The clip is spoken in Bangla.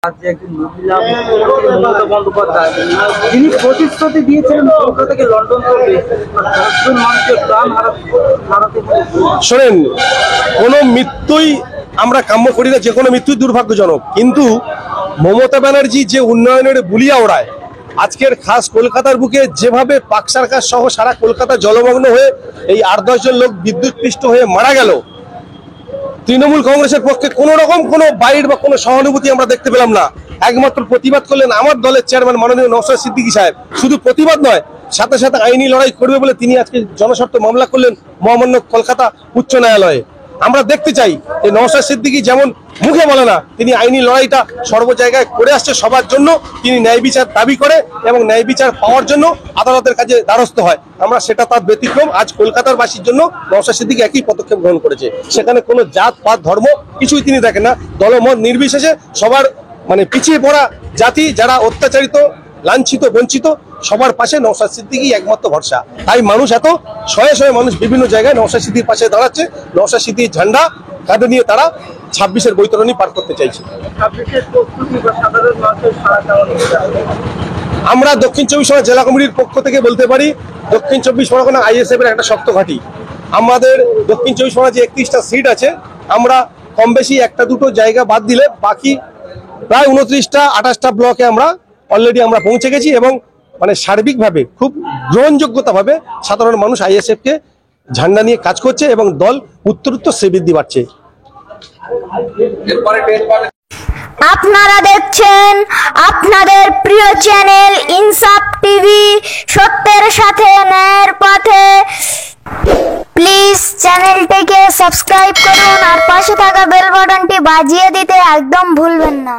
রাজ্যে একজন মহিলা মমতা বন্দ্যোপাধ্যায় যিনি প্রতিশ্রুতি দিয়েছিলেন কলকাতা থেকে লন্ডন করবে, 10 জন মানুষের প্রাণ হারাতে। শোনেন, কোনো মৃত্যুই আমরা কাম্য করি না, যে কোনো মৃত্যুই দুর্ভাগ্যজনক, কিন্তু মমতা ব্যানার্জি যে উন্নয়নের বুলিয়া ওড়ায়, আজকের খাস কলকাতার বুকে যেভাবে পাক সার্কাস সহ সারা কলকাতা জলমগ্ন হয়ে এই 8-10 জন লোক বিদ্যুৎপৃষ্ট হয়ে মারা গেল, তৃণমূল কংগ্রেসের পক্ষে কোন রকম কোনো বাইর বা কোনো সহানুভূতি আমরা দেখতে পেলাম না। একমাত্র প্রতিবাদ করলেন আমার দলের চেয়ারম্যান মাননীয় নওশাদ সিদ্দিকী সাহেব। শুধু প্রতিবাদ নয়, সাথে সাথে আইনি লড়াই করবে বলে তিনি আজকে জনস্বার্থ মামলা করলেন মহামান্য কলকাতা উচ্চ ন্যায়ালয়ে। আমরা দেখতে চাই যে নওশাদ সিদ্দিকী যেমন মুখে বলে না, তিনি আইনি লড়াইটা সর্ব জায়গায় করে আসছে সবার জন্য। তিনি ন্যায় বিচার দাবি করে এবং ন্যায় বিচার পাওয়ার জন্য আদালতের কাছে দ্বারস্থ হয়। আমরা সেটা তার ব্যতিক্রম। আজ কলকাতার বাসীর জন্য নওশাদ সিদ্দিকী একই পদক্ষেপ গ্রহণ করেছে। সেখানে কোনো জাত পাত ধর্ম কিছুই তিনি দেখেন না, দলমত নির্বিশেষে সবার পিছিয়ে পড়া জাতি, যারা অত্যাচারিত, লাঞ্ছিত, বঞ্চিত, সবার পাশে নওশাদ সিদ্দিকী একমাত্র ভরসা। তাই মানুষ এত শয়ে শয়ে মানুষ বিভিন্ন জায়গায় নওশাদ সিদ্দিকীর পাশে দাঁড়াচ্ছে। নওশাদ সিদ্দিকীর ঝান্ডা কাঁধে নিয়ে তারা 26-এর বৈতরণী পার করতে চাইছে। আমরা দক্ষিণ 24 পরগনা জেলা কমিটির পক্ষ থেকে বলতে পারি, দক্ষিণ 24 পরগনা আইএসএফ এর একটা শক্ত ঘাঁটি। আমাদের দক্ষিণ 24 পরগনা যে 31টা সিট আছে, আমরা কম বেশি একটা দুটো জায়গা বাদ দিলে বাকি প্রায় 29টা 28টা ব্লকে আমরা অলরেডি আমরা পৌঁছে গেছি এবং সার্বিকভাবে খুব গ্রহণযোগ্যতাভাবে সাধারণ মানুষ আইএসএফ কে ঝান্ডা নিয়ে কাজ করছে এবং দল উত্তরোত্তর শ্রীবৃদ্ধি বাড়ছে। আপনারা দেখছেন আপনাদের প্রিয় চ্যানেল ইনসাফ টিভি, সত্যের সাথে ন্যায়ের পথে। প্লিজ চ্যানেলটিকে সাবস্ক্রাইব করুন আর পাশে থাকা বেল বাটনটি বাজিয়ে দিতে একদম ভুলবেন না।